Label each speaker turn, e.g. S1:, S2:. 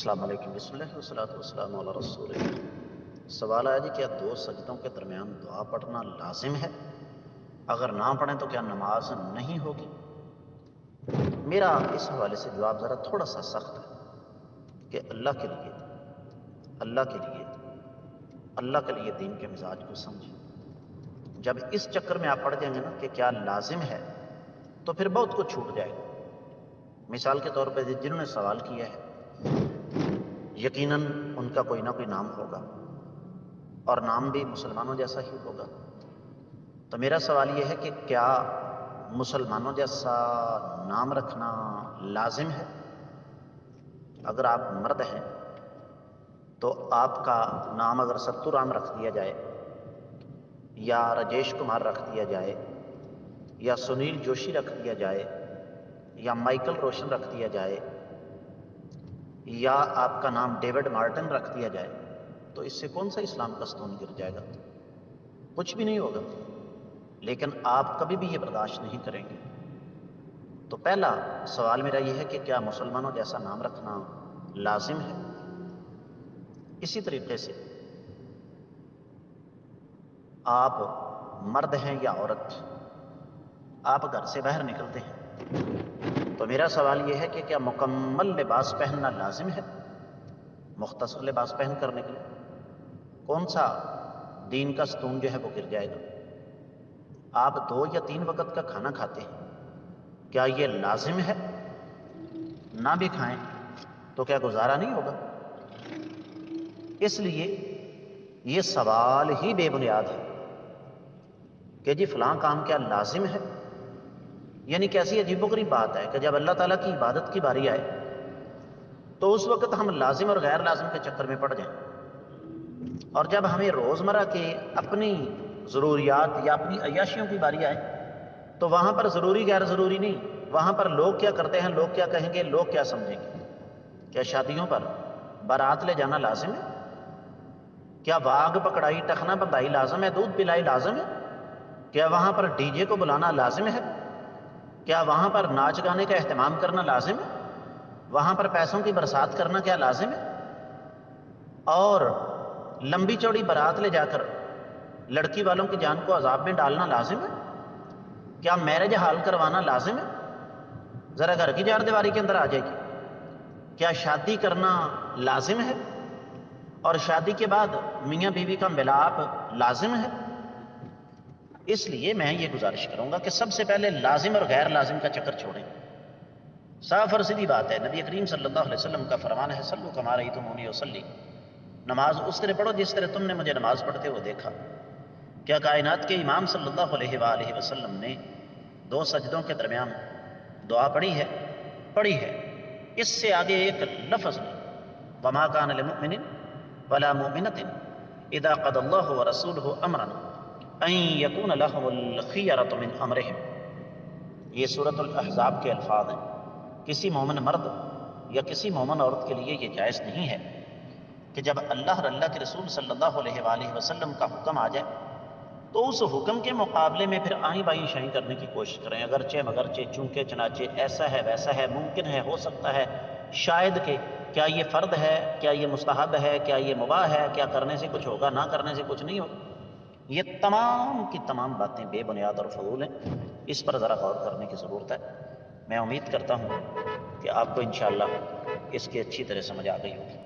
S1: السلام علیکم، بسم اللہ والصلاۃ والسلام علی رسول اللہ۔ سوال آیا جی، کیا دو سجدوں کے درمیان دعا پڑھنا لازم ہے؟ اگر نہ پڑھیں تو کیا نماز نہیں ہوگی؟ میرا اس حوالے سے جواب ذرا تھوڑا سا سخت ہے کہ اللہ کے لیے دین کے مزاج کو سمجھیں۔ جب اس چکر میں آپ پڑھ جائیں گے نا کہ کیا لازم ہے، تو پھر بہت کچھ چھوٹ جائے گا۔ مثال کے طور پہ جنہوں نے سوال کیا ہے، یقیناً ان کا کوئی نہ کوئی نام ہوگا، اور نام بھی مسلمانوں جیسا ہی ہوگا۔ تو میرا سوال یہ ہے کہ کیا مسلمانوں جیسا نام رکھنا لازم ہے؟ اگر آپ مرد ہیں تو آپ کا نام اگر ستو رام رکھ دیا جائے، یا راجیش کمار رکھ دیا جائے، یا سنیل جوشی رکھ دیا جائے، یا مائیکل روشن رکھ دیا جائے، یا آپ کا نام ڈیوڈ مارٹن رکھ دیا جائے، تو اس سے کون سا اسلام کا ستون گر جائے گا؟ کچھ بھی نہیں ہوگا۔ لیکن آپ کبھی بھی یہ برداشت نہیں کریں گے۔ تو پہلا سوال میرا یہ ہے کہ کیا مسلمانوں جیسا نام رکھنا لازم ہے؟ اسی طریقے سے آپ مرد ہیں یا عورت، آپ گھر سے باہر نکلتے ہیں، تو میرا سوال یہ ہے کہ کیا مکمل لباس پہننا لازم ہے؟ مختصر لباس پہن کر نکلے، کون سا دین کا ستون جو ہے وہ گر جائے گا؟ آپ 2 یا 3 وقت کا کھانا کھاتے ہیں، کیا یہ لازم ہے؟ نہ بھی کھائیں تو کیا گزارا نہیں ہوگا؟ اس لیے یہ سوال ہی بے بنیاد ہے کہ جی فلاں کام کیا لازم ہے؟ یعنی کیسی عجیب و غریب بات ہے کہ جب اللہ تعالیٰ کی عبادت کی باری آئے تو اس وقت ہم لازم اور غیر لازم کے چکر میں پڑ جائیں، اور جب ہمیں روزمرہ کے اپنی ضروریات یا اپنی عیاشیوں کی باری آئے تو وہاں پر ضروری غیر ضروری نہیں، وہاں پر لوگ کیا کرتے ہیں، لوگ کیا کہیں گے، لوگ کیا سمجھیں گے۔ کیا شادیوں پر بارات لے جانا لازم ہے؟ کیا واگ پکڑائی، ٹخنا بندائی لازم ہے؟ دودھ پلائی لازم ہے؟ کیا وہاں پر ڈی جے کو بلانا لازم ہے؟ کیا وہاں پر ناچ گانے کا اہتمام کرنا لازم ہے؟ وہاں پر پیسوں کی برسات کرنا کیا لازم ہے؟ اور لمبی چوڑی بارات لے جا کر لڑکی والوں کی جان کو عذاب میں ڈالنا لازم ہے؟ کیا میرج حال کروانا لازم ہے؟ ذرا گھر کی 4 دیواری کے اندر آ جائے گی۔ کیا شادی کرنا لازم ہے؟ اور شادی کے بعد میاں بیوی کا ملاپ لازم ہے؟ اس لیے میں یہ گزارش کروں گا کہ سب سے پہلے لازم اور غیر لازم کا چکر چھوڑیں۔ صاف اور سیدھی بات ہے، نبی کریم صلی اللہ علیہ وسلم کا فرمان ہے، صلو کما رأیتمونی اصلی، نماز اس طرح پڑھو جس طرح تم نے مجھے نماز پڑھتے ہوئے دیکھا۔ کیا کائنات کے امام صلی اللہ علیہ وآلہ وسلم نے 2 سجدوں کے درمیان دعا پڑھی ہے؟ پڑھی ہے۔ اس سے آگے ایک لفظ نہیں۔ وما کان لمؤمن ولا مؤمنۃ اذا قضى الله ورسوله امرا ان يكون لهم الخيرة من امرهم، یہ سورۃ الاحزاب کے الفاظ ہیں۔ کسی مومن مرد یا کسی مومن عورت کے لیے یہ جائز نہیں ہے کہ جب اللہ اور اللہ کے رسول صلی اللہ علیہ وآلہ وسلم کا حکم آ جائے تو اس حکم کے مقابلے میں پھر آئیں بائیں شائیں کرنے کی کوشش کریں، اگرچہ مگرچہ، چونکہ چنانچہ، ایسا ہے ویسا ہے، ممکن ہے، ہو سکتا ہے، شاید کہ، کیا یہ فرض ہے، کیا یہ مستحب ہے، کیا یہ مباح ہے، کیا کرنے سے کچھ ہوگا، نہ کرنے سے کچھ نہیں ہوگا۔ یہ تمام کی تمام باتیں بے بنیاد اور فضول ہیں، اس پر ذرا غور کرنے کی ضرورت ہے۔ میں امید کرتا ہوں کہ آپ کو انشاءاللہ اس کی اچھی طرح سمجھ آ گئی ہوگی۔